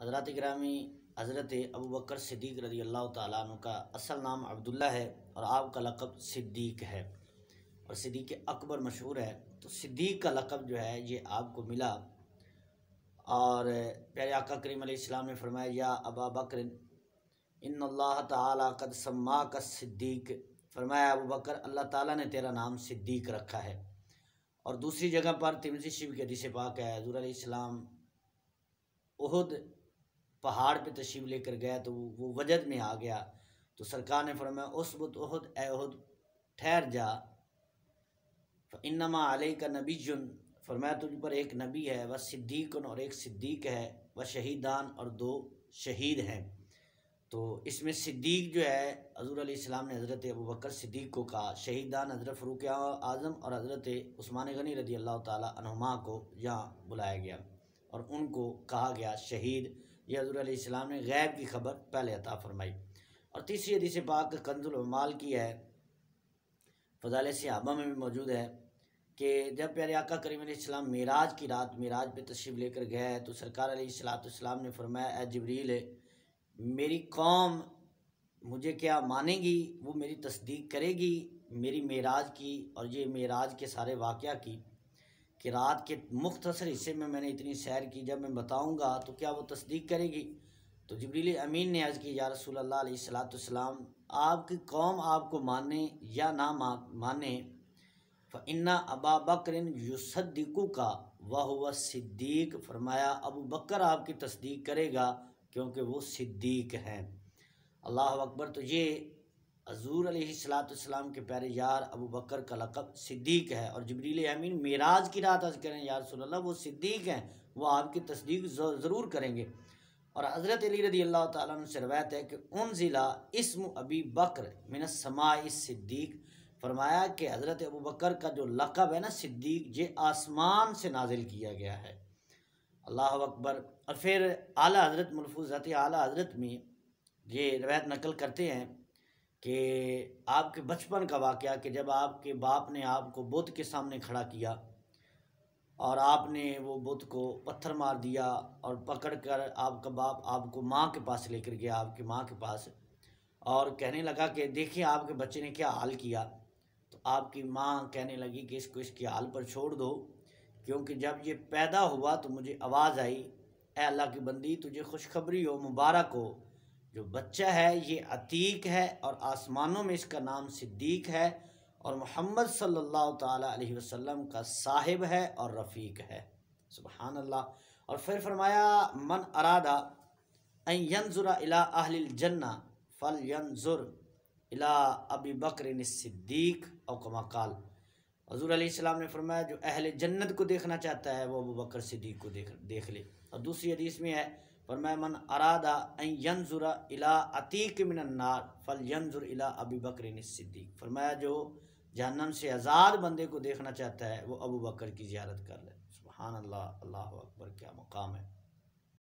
حضرات گرامی، حضرت ابو بکر صدیق رضی اللہ تعالیٰ عنہ کا اصل نام عبداللہ ہے اور آپ کا لقب صدیق ہے اور صدیق اکبر مشہور ہے۔ تو صدیق کا لقب جو ہے یہ آپ کو ملا، اور پیارے آقا کریم علیہ السلام نے فرمایا یا ابا بکر ان اللہ تعالیٰ قد سماک الصدیق، فرمایا ابو بکر اللہ تعالیٰ نے تیرا نام صدیق رکھا ہے۔ اور دوسری جگہ پر ترمذی شریف کی حدیث پاک ہے، حضور علیہ السلام احد پہاڑ پہ تشریف لے کر گیا تو وہ وجد میں آ گیا، تو سرکار نے فرمایا اثبت احد، اے احد ٹھہر جا، فانما علیک نبی، فرمایا تجھ پر ایک نبی ہے، وہ صدیق اور ایک صدیق ہے، وہ شہیدان اور دو شہید ہیں۔ تو اس میں صدیق جو ہے حضور علیہ السلام نے حضرت ابو بکر صدیق کو کہا، شہیدان حضرت فاروق اعظم اور حضرت عثمان غنی رضی اللہ تعالیٰ عنہما کو یہاں بلایا گیا اور ان کو کہا گیا شہید۔ یہ حضور علیہ السلام نے غیب کی خبر پہلے عطا فرمائی۔ اور تیسری حدیث پاک کنز العمال کی ہے، فضائل صحابہ میں بھی موجود ہے کہ جب پیارے آقا کریم علیہ السلام معراج کی رات معراج پہ تشریف لے کر گئے تو سرکار علیہ السلام نے فرمایا اے جبریل، میری قوم مجھے کیا مانے گی، وہ میری تصدیق کرے گی میری معراج کی اور یہ معراج کے سارے واقعہ کی، کہ رات کے مختصر حصے میں نے اتنی سیر کی، جب میں بتاؤں گا تو کیا وہ تصدیق کرے گی؟ تو جبریل امین نے عرض کی یا رسول اللہ علیہ السلام، آپ کی قوم آپ کو مانے یا نہ مانے، فإن ابا بکر یصدقک وہو صدیق، فرمایا ابو بکر آپ کی تصدیق کرے گا کیونکہ وہ صدیق ہیں۔ اللہ اکبر۔ تو یہ حضور علیہ السلام کے پیارے یار ابو بکر کا لقب صدیق ہے، اور جبریل امین معراج کی رات عرض کریں یا رسول اللہ وہ صدیق ہیں، وہ آپ کی تصدیق ضرور کریں گے۔ اور حضرت علی رضی اللہ تعالیٰ عنہ سے روایت ہے کہ انزل اسم ابی بکر من السماء صدیق، فرمایا کہ حضرت ابو بکر کا جو لقب ہے نا صدیق، یہ آسمان سے نازل کیا گیا ہے۔ اللہ اکبر۔ اور پھر اعلیٰ حضرت ملفوظات اعلیٰ حضرت میں یہ روایت نقل کرتے ہیں کہ آپ کے بچپن کا واقعہ، کہ جب آپ کے باپ نے آپ کو بت کے سامنے کھڑا کیا اور آپ نے وہ بت کو پتھر مار دیا اور پکڑ کر آپ کا باپ آپ کو ماں کے پاس لے کر گیا، آپ کی ماں کے پاس، اور کہنے لگا کہ دیکھیں آپ کے بچے نے کیا حال کیا۔ تو آپ کی ماں کہنے لگی کہ اس کو اس کے حال پر چھوڑ دو، کیونکہ جب یہ پیدا ہوا تو مجھے آواز آئی اے اللہ کی بندی تجھے خوشخبری ہو، مبارک ہو، جو بچہ ہے یہ عتیق ہے اور آسمانوں میں اس کا نام صدیق ہے اور محمد صلی اللہ تعالیٰ علیہ وسلم کا صاحب ہے اور رفیق ہے۔ سبحان اللہ۔ اور پھر فرمایا من ارادہ ان ینظر الی اہل الجنہ فلینظر الی ابی بکر الصدیق او کما قال، حضور علیہ السلام نے فرمایا جو اہل جنت کو دیکھنا چاہتا ہے وہ ابو بکر صدیق کو دیکھ لے۔ اور دوسری حدیث میں ہے فرمایا من ارادہ ان ینظر الی عتیق من النار فلینظر الی ابی بکر الصدیق، فرمایا جو جہنم سے آزاد بندے کو دیکھنا چاہتا ہے وہ ابو بکر کی زیارت کر لے۔ سبحان اللہ، اللہ اکبر، کیا مقام ہے۔